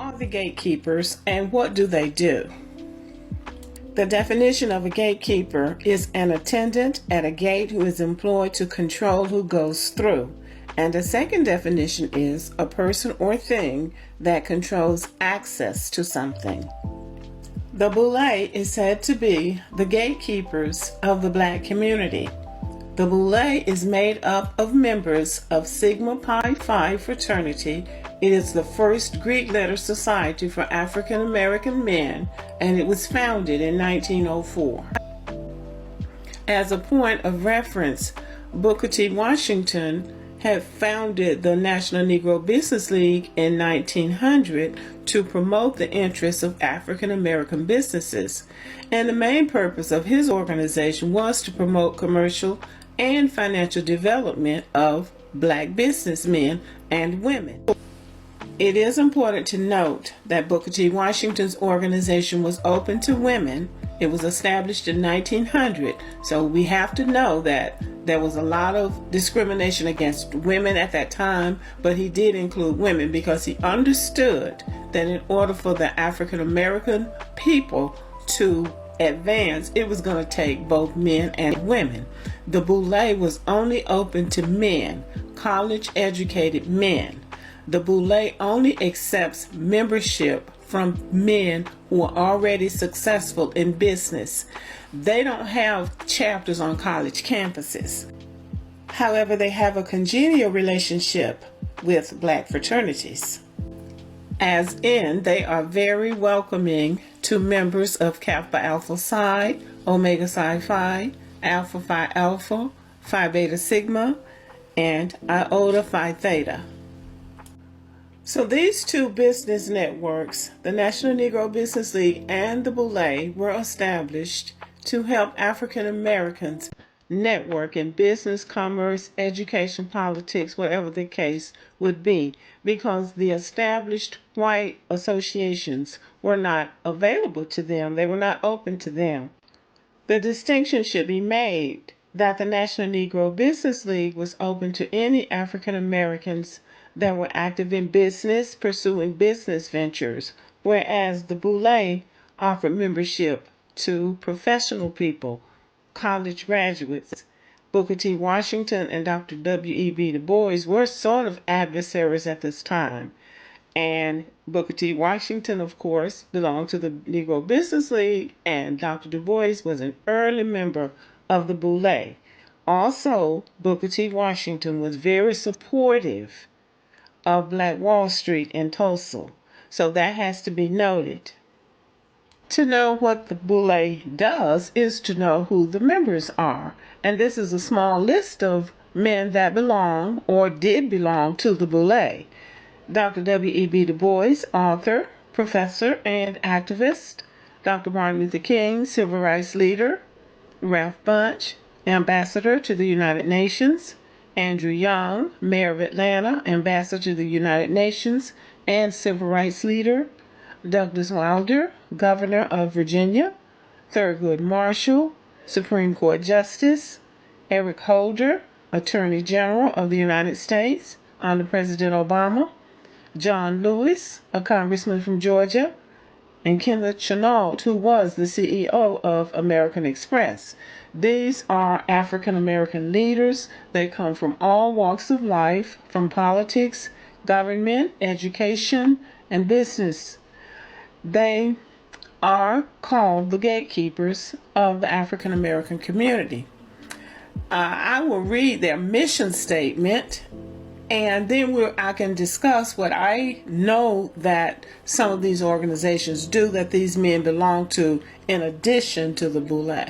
are the gatekeepers and what do they do? The definition of a gatekeeper is an attendant at a gate who is employed to control who goes through. And the second definition is a person or thing that controls access to something. The Boule is said to be the gatekeepers of the Black community. The Boule is made up of members of Sigma Pi Phi fraternity. It is the first Greek letter society for African American men, and it was founded in 1904. As a point of reference, Booker T. Washington had founded the National Negro Business League in 1900 to promote the interests of African American businesses, and the main purpose of his organization was to promote commercial and financial development of Black businessmen and women. It is important to note that Booker T. Washington's organization was open to women. It was established in 1900, so we have to know that there was a lot of discrimination against women at that time, but he did include women because he understood that in order for the African American people to advance, it was going to take both men and women. The Boule was only open to men, college-educated men. The Boule only accepts membership from men who are already successful in business. They don't have chapters on college campuses. However, they have a congenial relationship with Black fraternities, as in they are very welcoming to members of Kappa Alpha Psi, Omega Psi Phi, Alpha Phi Alpha, Phi Beta Sigma, and Iota Phi Theta. So these two business networks, the National Negro Business League and the Boule, were established to help African Americans network in business, commerce, education, politics, whatever the case would be, because the established white associations were not available to them. They were not open to them. The distinction should be made that the National Negro Business League was open to any African Americans that were active in business, pursuing business ventures, whereas the Boule offered membership to professional people, college graduates. Booker T. Washington and Dr. W.E.B. Du Bois were sort of adversaries at this time. And Booker T. Washington, of course, belonged to the Negro Business League, and Dr. Du Bois was an early member of the Boule. Also, Booker T. Washington was very supportive of Black Wall Street in Tulsa. So that has to be noted. To know what the Boule does is to know who the members are. And this is a small list of men that belong or did belong to the Boule. Dr. W.E.B. Du Bois, author, professor, and activist. Dr. Martin Luther King, civil rights leader. Ralph Bunche, ambassador to the United Nations. Andrew Young, mayor of Atlanta, ambassador to the United Nations and civil rights leader. Douglas Wilder, governor of Virginia. Thurgood Marshall, Supreme Court Justice. Eric Holder, Attorney General of the United States under President Obama. John Lewis, a congressman from Georgia. And Kenneth Chenault, who was the CEO of American Express. These are African American leaders. They come from all walks of life, from politics, government, education, and business. They are called the gatekeepers of the African American community. I will read their mission statement, and then I can discuss what I know that some of these organizations do that these men belong to in addition to the Boule.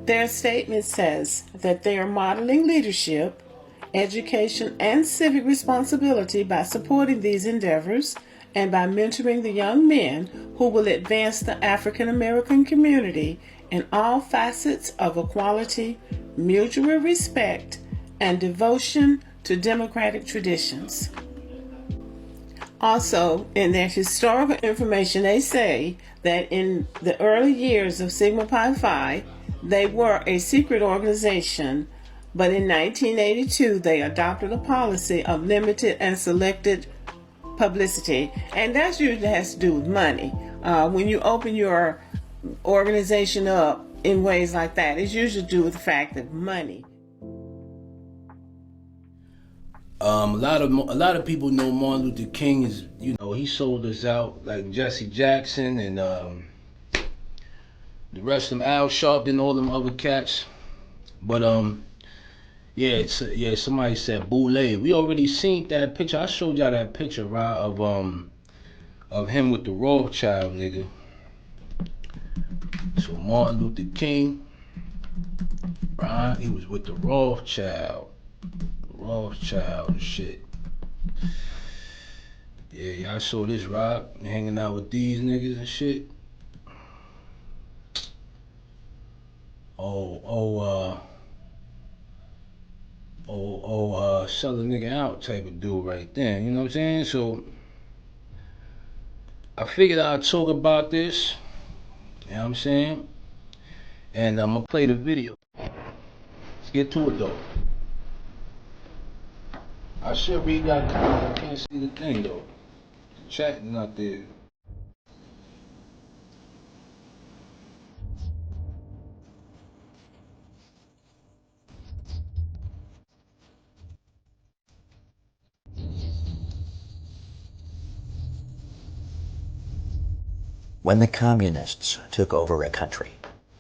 Their statement says that they are modeling leadership, education, and civic responsibility by supporting these endeavors and by mentoring the young men who will advance the African American community in all facets of equality, mutual respect, and devotion to democratic traditions. Also, in their historical information, they say that in the early years of Sigma Pi Phi, they were a secret organization, but in 1982, they adopted a policy of limited and selected publicity, and that usually has to do with money. When you open your organization up in ways like that, it's usually to do with the fact of money. A lot of people know Martin Luther King is, he sold us out like Jesse Jackson and the rest of them, Al Sharpton, all them other cats. But somebody said Boule. We already seen that picture. I showed y'all that picture, right, of him with the Rothschild nigga. So Martin Luther King, right? He was with the Rothschild and shit. Yeah, y'all saw this, right? Hanging out with these niggas and shit. Sell a nigga out type of dude right there, you know what I'm saying? So I figured I'd talk about this, you know what I'm saying? And I'm gonna play the video. Let's get to it though. I should read that comment. I can't see the thing though. The chat is not there. When the communists took over a country,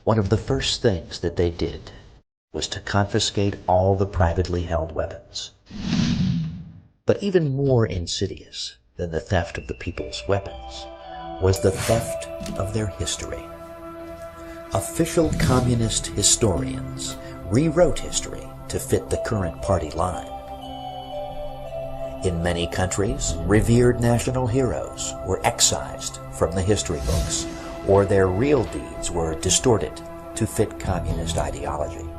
one of the first things that they did was to confiscate all the privately held weapons. But even more insidious than the theft of the people's weapons was the theft of their history. Official communist historians rewrote history to fit the current party line. In many countries, revered national heroes were excised from the history books, or their real deeds were distorted to fit communist ideology,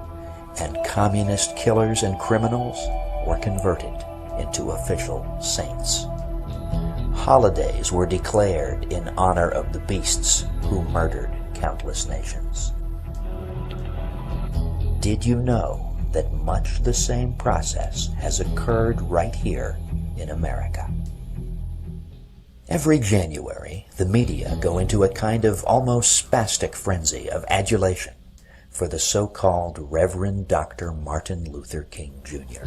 and communist killers and criminals were converted into official saints. Holidays were declared in honor of the beasts who murdered countless nations. Did you know that much the same process has occurred right here in America? Every January, the media go into a kind of almost spastic frenzy of adulation for the so-called Reverend Dr. Martin Luther King Jr.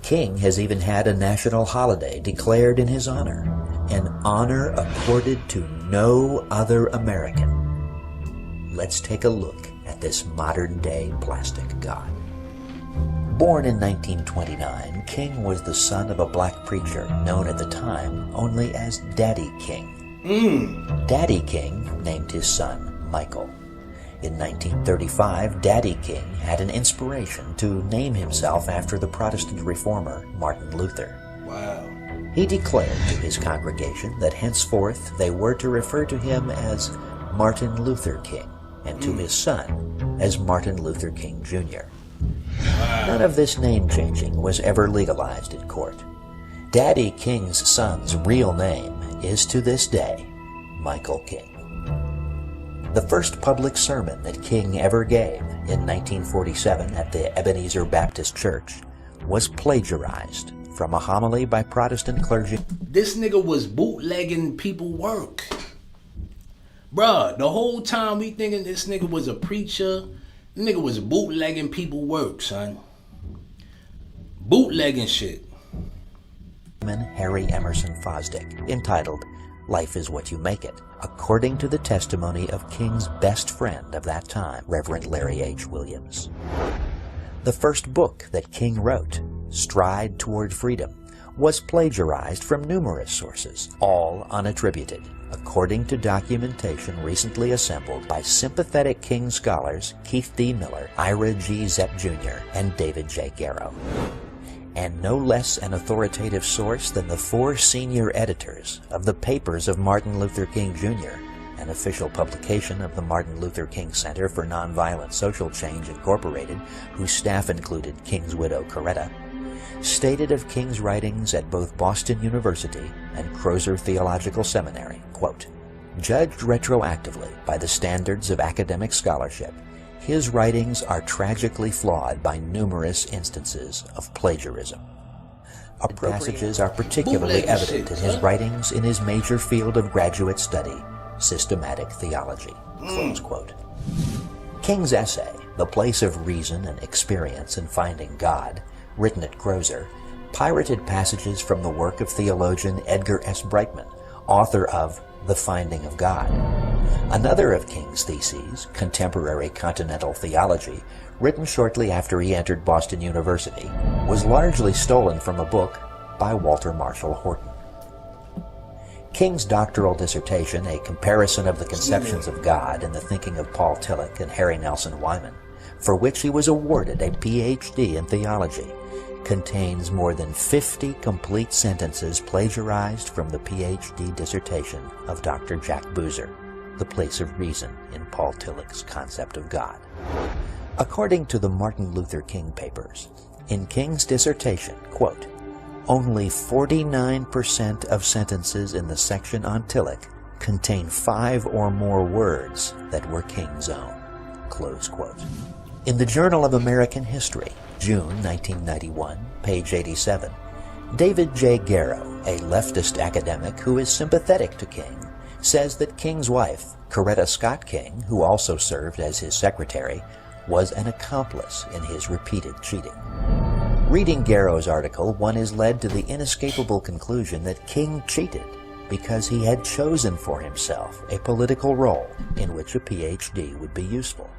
King has even had a national holiday declared in his honor, an honor accorded to no other American. Let's take a look at this modern-day plastic god. Born in 1929, King was the son of a black preacher known at the time only as Daddy King. Daddy King named his son Michael. In 1935, Daddy King had an inspiration to name himself after the Protestant reformer Martin Luther. Wow. He declared to his congregation that henceforth they were to refer to him as Martin Luther King, and to his son as Martin Luther King Jr. None of this name-changing was ever legalized in court. Daddy King's son's real name is to this day Michael King. The first public sermon that King ever gave in 1947 at the Ebenezer Baptist Church was plagiarized from a homily by Protestant clergy. This nigga was bootlegging people work. Bruh, the whole time we thinking this nigga was a preacher, nigga was bootlegging people work, son. Bootlegging shit. Harry Emerson Fosdick, entitled Life is What You Make It, according to the testimony of King's best friend of that time, Reverend Larry H. Williams. The first book that King wrote, Stride Toward Freedom, was plagiarized from numerous sources, all unattributed, according to documentation recently assembled by sympathetic King scholars Keith D. Miller, Ira G. Zepp Jr., and David J. Garrow. And no less an authoritative source than the 4 senior editors of the Papers of Martin Luther King Jr., an official publication of the Martin Luther King Center for Nonviolent Social Change, Incorporated, whose staff included King's widow Coretta, stated of King's writings at both Boston University and Crozer Theological Seminary, quote, judged retroactively by the standards of academic scholarship, his writings are tragically flawed by numerous instances of plagiarism. Passages are particularly Bootleg evident shit, in his huh? writings in his major field of graduate study, systematic theology. Close quote. King's essay, The Place of Reason and Experience in Finding God, written at Crozer, pirated passages from the work of theologian Edgar S. Brightman, author of The Finding of God. Another of King's theses, Contemporary Continental Theology, written shortly after he entered Boston University, was largely stolen from a book by Walter Marshall Horton. King's doctoral dissertation, A Comparison of the Conceptions of God in the Thinking of Paul Tillich and Harry Nelson Wyman, for which he was awarded a Ph.D. in theology, contains more than 50 complete sentences plagiarized from the Ph.D. dissertation of Dr. Jack Boozer, The Place of Reason in Paul Tillich's Concept of God. According to the Martin Luther King papers, in King's dissertation, quote, only 49% of sentences in the section on Tillich contain 5 or more words that were King's own, close quote. In the Journal of American History, June 1991, page 87, David J. Garrow, a leftist academic who is sympathetic to King, says that King's wife, Coretta Scott King, who also served as his secretary, was an accomplice in his repeated cheating. Reading Garrow's article, one is led to the inescapable conclusion that King cheated because he had chosen for himself a political role in which a Ph.D. would be useful,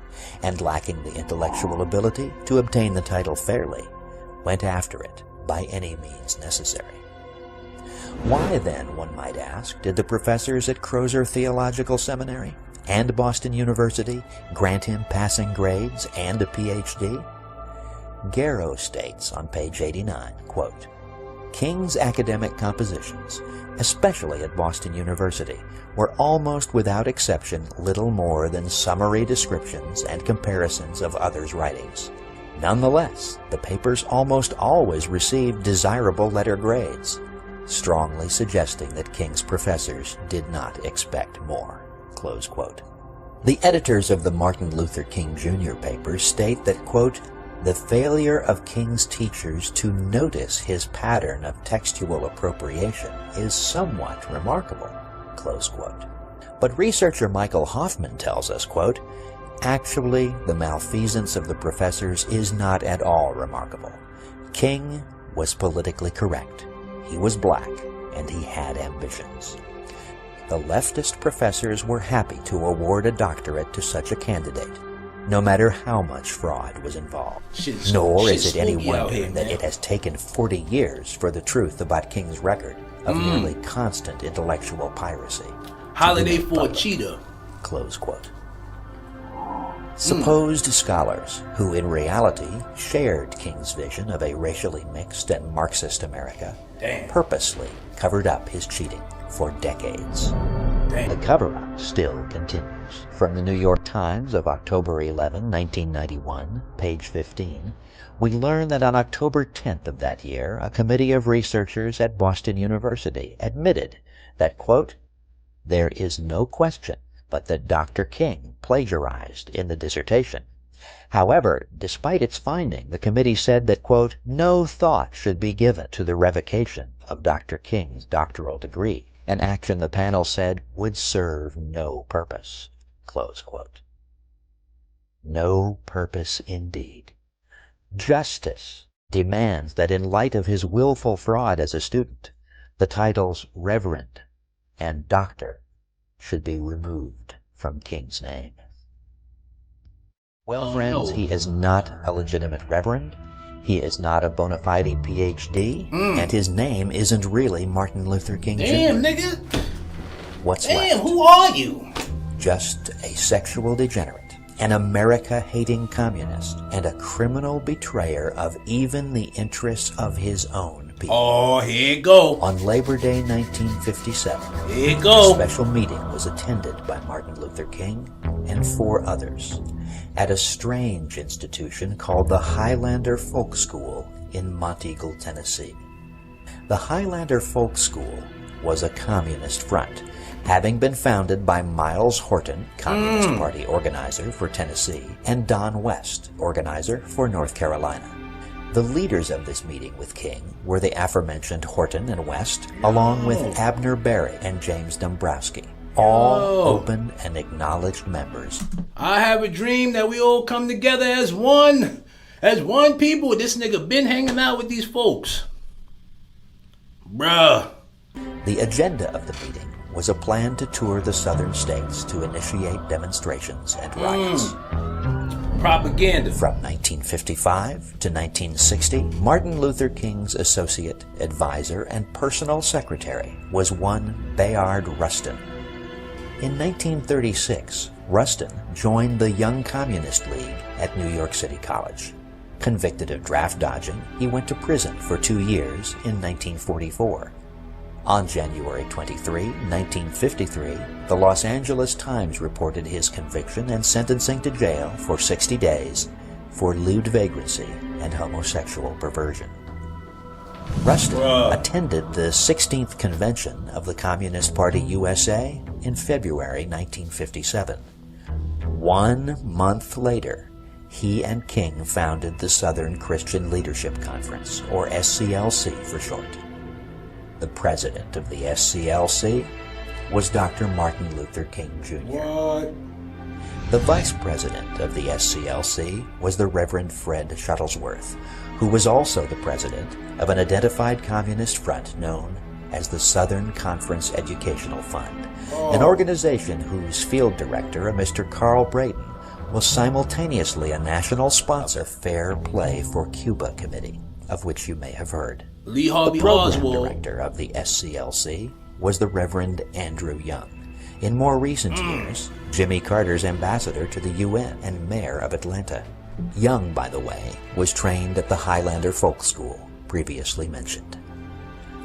and lacking the intellectual ability to obtain the title fairly, went after it by any means necessary. Why then, one might ask, did the professors at Crozer Theological Seminary and Boston University grant him passing grades and a Ph.D.? Garrow states on page 89, quote, King's academic compositions, especially at Boston University, were almost without exception little more than summary descriptions and comparisons of others' writings. Nonetheless, the papers almost always received desirable letter grades, strongly suggesting that King's professors did not expect more, close quote. The editors of the Martin Luther King Jr. papers state that, quote, the failure of King's teachers to notice his pattern of textual appropriation is somewhat remarkable, close quote. But researcher Michael Hoffman tells us, quote, actually, the malfeasance of the professors is not at all remarkable. King was politically correct. He was black, and he had ambitions. The leftist professors were happy to award a doctorate to such a candidate, no matter how much fraud was involved. Nor is it any wonder that it has taken 40 years for the truth about King's record of nearly constant intellectual piracy. Holiday for a cheetah. Close quote. Supposed scholars, who in reality shared King's vision of a racially mixed and Marxist America, purposely covered up his cheating for decades. The cover-up still continues. From the New York Times of October 11, 1991, page 15, we learn that on October 10th of that year, a committee of researchers at Boston University admitted that, quote, there is no question but that Dr. King plagiarized in the dissertation. However, despite its finding, the committee said that, quote, no thought should be given to the revocation of Dr. King's doctoral degree, an action the panel said would serve no purpose, close quote. No purpose indeed. Justice demands that in light of his willful fraud as a student, the titles Reverend and Doctor should be removed from King's name. Well, friends, he is not a legitimate reverend, he is not a bona fide Ph.D., and his name isn't really Martin Luther King Jr. Damn, nigga. What's Damn, left? who are you? Just a sexual degenerate, an America-hating communist, and a criminal betrayer of even the interests of his own people. Oh, here it go. On Labor Day 1957, Here it go. a special meeting was attended by Martin Luther King and 4 others at a strange institution called the Highlander Folk School in Monteagle, Tennessee. The Highlander Folk School was a communist front, having been founded by Miles Horton, Communist Party organizer for Tennessee, and Don West, organizer for North Carolina. The leaders of this meeting with King were the aforementioned Horton and West, along with Abner Berry and James Dombrowski, all open and acknowledged members. I have a dream that we all come together as one people. This nigga been hanging out with these folks. Bruh. The agenda of the meeting was a plan to tour the southern states to initiate demonstrations and riots. Propaganda. From 1955 to 1960, Martin Luther King's associate, advisor, and personal secretary was one Bayard Rustin. In 1936, Rustin joined the Young Communist League at New York City College. Convicted of draft dodging, he went to prison for 2 years in 1944. On January 23, 1953, the Los Angeles Times reported his conviction and sentencing to jail for 60 days for lewd vagrancy and homosexual perversion. Rustin attended the 16th convention of the Communist Party USA in February 1957. 1 month later, he and King founded the Southern Christian Leadership Conference, or SCLC for short. The president of the SCLC was Dr. Martin Luther King Jr. What? The vice president of the SCLC was the Reverend Fred Shuttlesworth, who was also the president of an identified communist front known as the Southern Conference Educational Fund, an organization whose field director, a Mr. Carl Brayton, was simultaneously a national sponsor Fair Play for Cuba Committee, of which you may have heard. Lee Harvey The program Oswald. director of the SCLC was the Reverend Andrew Young. In more recent years, Jimmy Carter's ambassador to the UN and mayor of Atlanta. Young, by the way, was trained at the Highlander Folk School, previously mentioned.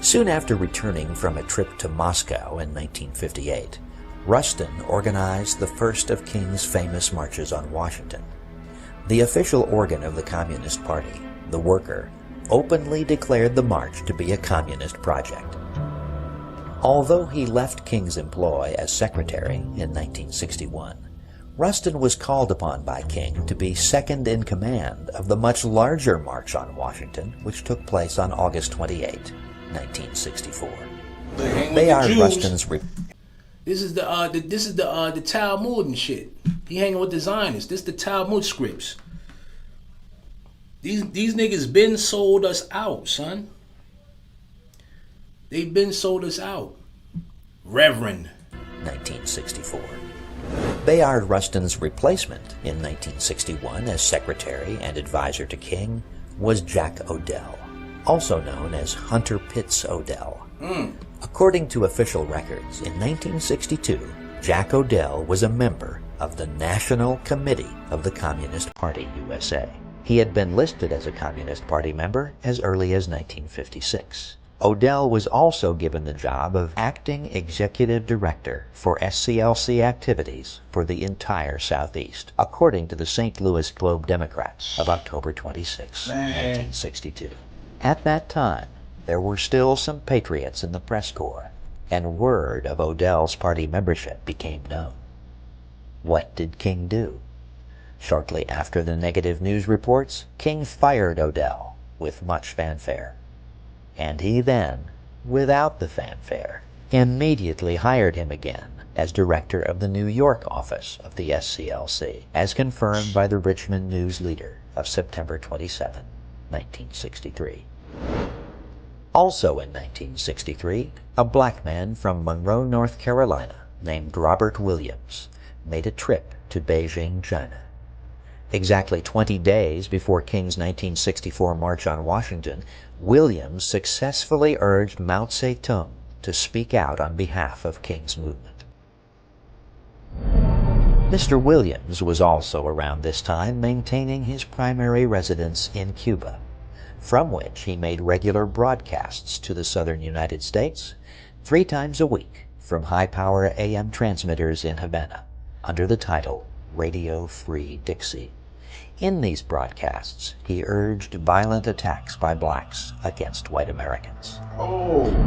Soon after returning from a trip to Moscow in 1958, Rustin organized the first of King's famous marches on Washington. The official organ of the Communist Party, the Worker, openly declared the march to be a communist project. Although he left King's employ as secretary in 1961, Rustin was called upon by King to be second in command of the much larger March on Washington, which took place on August 28, 1964. Bayard Rustin's This is the Talmud and shit. He hanging with the Zionists. This the Talmud scripts. These niggas been sold us out, son. They've been sold us out. Reverend. 1964. Bayard Rustin's replacement in 1961 as secretary and advisor to King was Jack Odell, also known as Hunter Pitts Odell. According to official records, in 1962, Jack Odell was a member of the National Committee of the Communist Party USA. He had been listed as a Communist Party member as early as 1956. Odell was also given the job of acting executive director for SCLC activities for the entire Southeast, according to the St. Louis Globe-Democrat of October 26, 1962. At that time, there were still some patriots in the press corps, and word of Odell's party membership became known. What did King do? Shortly after the negative news reports, King fired Odell with much fanfare. And he then, without the fanfare, immediately hired him again as director of the New York office of the SCLC, as confirmed by the Richmond News Leader of September 27, 1963. Also in 1963, a black man from Monroe, North Carolina, named Robert Williams, made a trip to Beijing, China. Exactly 20 days before King's 1964 March on Washington, Williams successfully urged Mao Zedong to speak out on behalf of King's movement. Mr. Williams was also around this time maintaining his primary residence in Cuba, from which he made regular broadcasts to the southern United States 3 times a week from high-power AM transmitters in Havana, under the title Radio Free Dixie. In these broadcasts, he urged violent attacks by blacks against white Americans.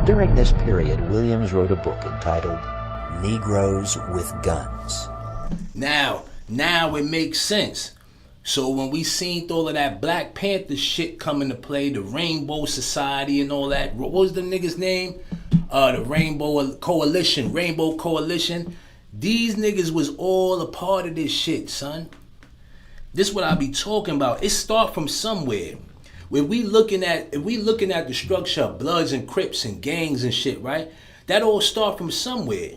During this period, Williams wrote a book entitled Negroes with Guns. Now it makes sense. So when we seen all of that Black Panther shit come into play, the Rainbow Society and all that, what was the nigga's name? The Rainbow Coalition. These niggas was all a part of this shit, son. This what I be talking about. It start from somewhere. If we looking at the structure of Bloods and Crips and gangs and shit, right? That all start from somewhere.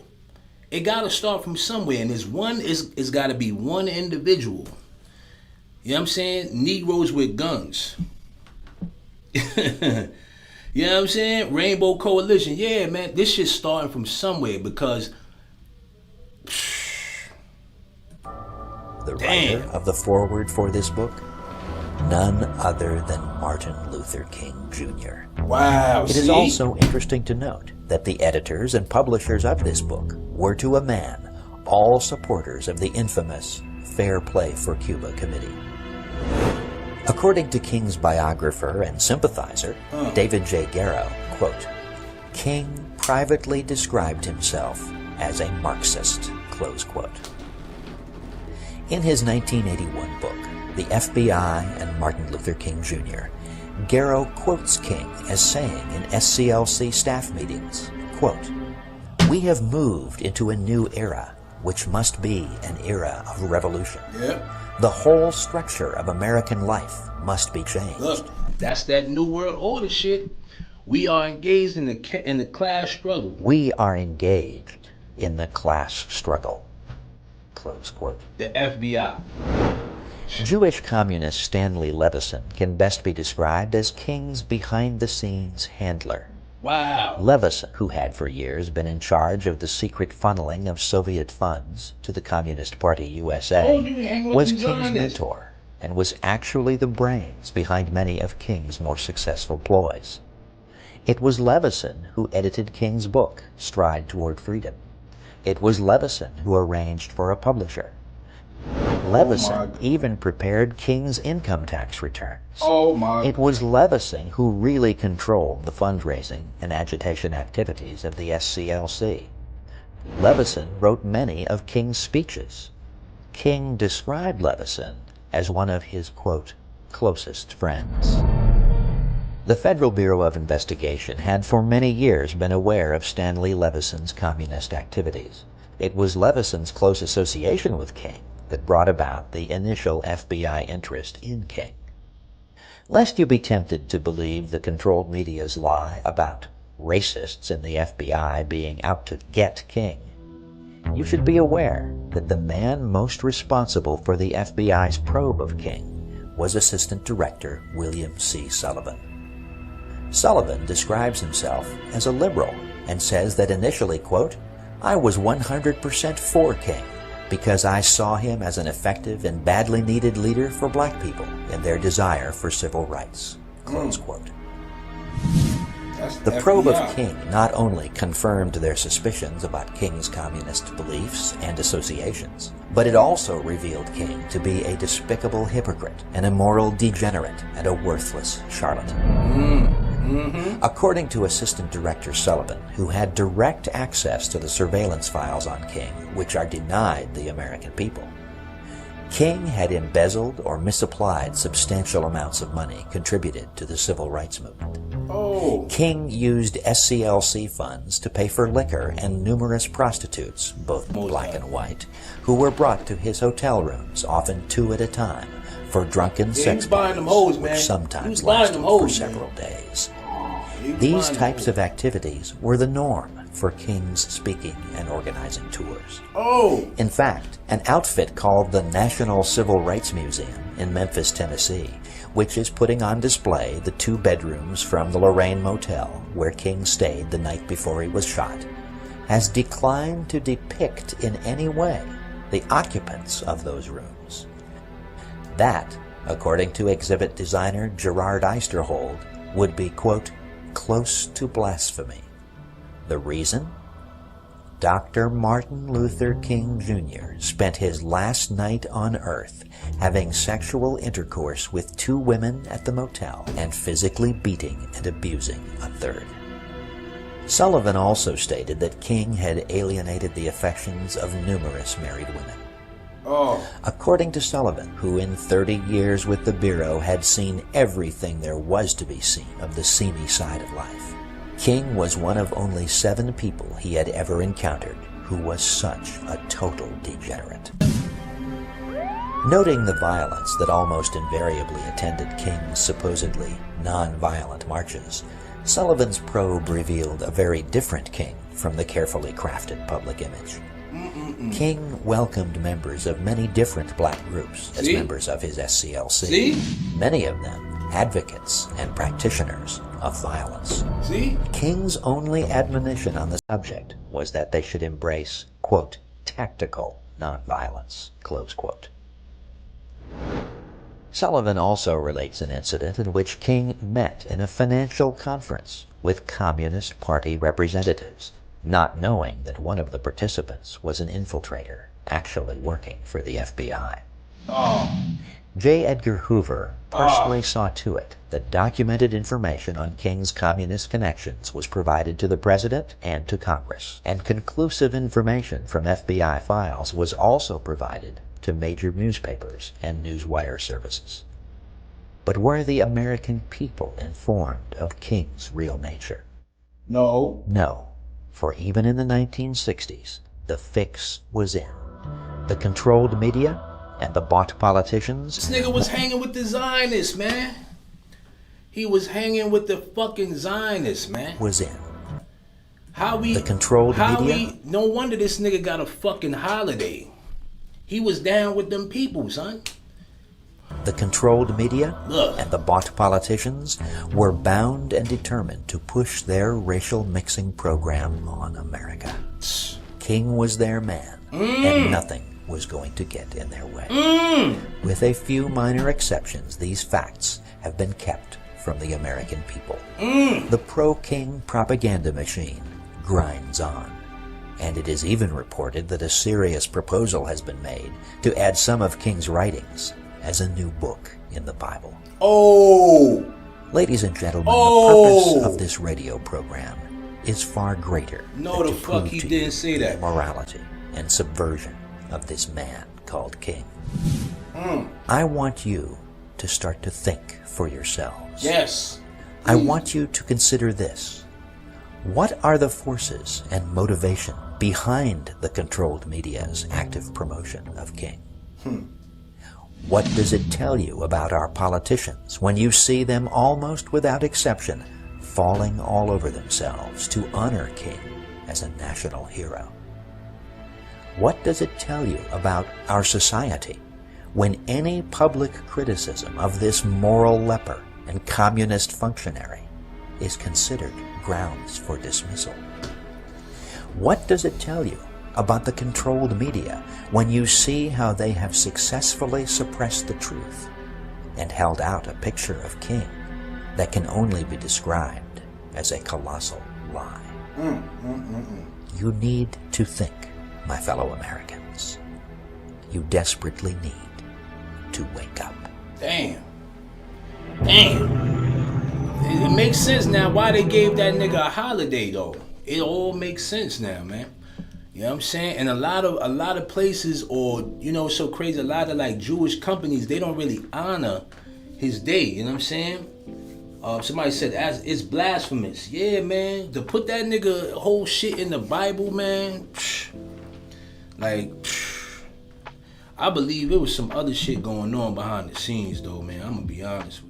It gotta start from somewhere, and it's gotta be one individual. You know what I'm saying? Negroes with guns. You know what I'm saying? Rainbow Coalition. Yeah, man, this shit's starting from somewhere because the writer of the foreword for this book, none other than Martin Luther King Jr. Wow. It is also interesting to note that the editors and publishers of this book were to a man all supporters of the infamous Fair Play for Cuba Committee. According to King's biographer and sympathizer, David J. Garrow, quote, King privately described himself as a Marxist, close quote. In his 1981 book, The FBI and Martin Luther King Jr., Garrow quotes King as saying in SCLC staff meetings, quote, "We have moved into a new era, which must be an era of revolution. Yep. The whole structure of American life must be changed." Look, that's that New World Order shit. We are engaged in the class struggle. We are engaged in the class struggle, close quote. The FBI. Jewish communist Stanley Levison can best be described as King's behind-the-scenes handler. Wow. Levison, who had for years been in charge of the secret funneling of Soviet funds to the Communist Party USA, was King's mentor and was actually the brains behind many of King's more successful ploys. It was Levison who edited King's book, Stride Toward Freedom. It was Levison who arranged for a publisher. Levison even prepared King's income tax returns. It was Levison who really controlled the fundraising and agitation activities of the SCLC. Levison wrote many of King's speeches. King described Levison as one of his, quote, closest friends. The Federal Bureau of Investigation had for many years been aware of Stanley Levison's communist activities. It was Levison's close association with King that brought about the initial FBI interest in King. Lest you be tempted to believe the controlled media's lie about racists in the FBI being out to get King, you should be aware that the man most responsible for the FBI's probe of King was Assistant Director William C. Sullivan. Sullivan describes himself as a liberal and says that initially, quote, "I was 100% for King because I saw him as an effective and badly needed leader for black people in their desire for civil rights," close quote. The probe of King not only confirmed their suspicions about King's communist beliefs and associations, but it also revealed King to be a despicable hypocrite, an immoral degenerate, and a worthless charlatan. According to Assistant Director Sullivan, who had direct access to the surveillance files on King, which are denied the American people, King had embezzled or misapplied substantial amounts of money contributed to the civil rights movement. King used SCLC funds to pay for liquor and numerous prostitutes, both black and white, who were brought to his hotel rooms, often two at a time, for drunken sex parties, which sometimes lasted for several days. These types of activities were the norm for King's speaking and organizing tours. In fact, an outfit called the National Civil Rights Museum in Memphis, Tennessee, which is putting on display the 2 bedrooms from the Lorraine Motel where King stayed the night before he was shot, has declined to depict in any way the occupants of those rooms. That, according to exhibit designer Gerard Eisterhold, would be, quote, close to blasphemy. The reason? Dr. Martin Luther King Jr. spent his last night on Earth having sexual intercourse with 2 women at the motel and physically beating and abusing a 3rd. Sullivan also stated that King had alienated the affections of numerous married women. According to Sullivan, who in 30 years with the Bureau had seen everything there was to be seen of the seamy side of life, King was one of only 7 people he had ever encountered who was such a total degenerate. Noting the violence that almost invariably attended King's supposedly non-violent marches, Sullivan's probe revealed a very different King from the carefully crafted public image. King welcomed members of many different black groups as members of his SCLC, many of them advocates and practitioners of violence. King's only admonition on the subject was that they should embrace, quote, tactical nonviolence, close quote. Sullivan also relates an incident in which King met in a financial conference with Communist Party representatives, not knowing that one of the participants was an infiltrator actually working for the FBI. J. Edgar Hoover personally saw to it that documented information on King's communist connections was provided to the President and to Congress, and conclusive information from FBI files was also provided to major newspapers and newswire services. But were the American people informed of King's real nature? No. No, for even in the 1960s, the fix was in. The controlled media and the bought politicians. This nigga was hanging with the Zionists, man. He was hanging with the fucking Zionists, man. Was in. The controlled media. No wonder this nigga got a fucking holiday. He was down with them people, son. The controlled media and the bought politicians were bound and determined to push their racial mixing program on America. King was their man, and nothing was going to get in their way. With a few minor exceptions, these facts have been kept from the American people. The pro-King propaganda machine grinds on. And it is even reported that a serious proposal has been made to add some of King's writings as a new book in the Bible. Ladies and gentlemen, the purpose of this radio program is far greater than to prove to you the immorality and subversion of this man called King. I want you to start to think for yourselves. Yes. I want you to consider this. What are the forces and motivation behind the controlled media's active promotion of King? What does it tell you about our politicians when you see them almost without exception falling all over themselves to honor King as a national hero? What does it tell you about our society when any public criticism of this moral leper and communist functionary is considered grounds for dismissal? What does it tell you about the controlled media when you see how they have successfully suppressed the truth and held out a picture of King that can only be described as a colossal lie? You need to think, my fellow Americans. You desperately need to wake up. Damn. It makes sense now why they gave that nigga a holiday, though. It all makes sense now, man. You know what I'm saying? And a lot of places, or you know, so crazy, a lot of like Jewish companies, they don't really honor his day. You know what I'm saying? Somebody said it's blasphemous. Yeah, man. To put that nigga whole shit in the Bible, man. I believe there was some other shit going on behind the scenes, though, man. I'm gonna be honest with you.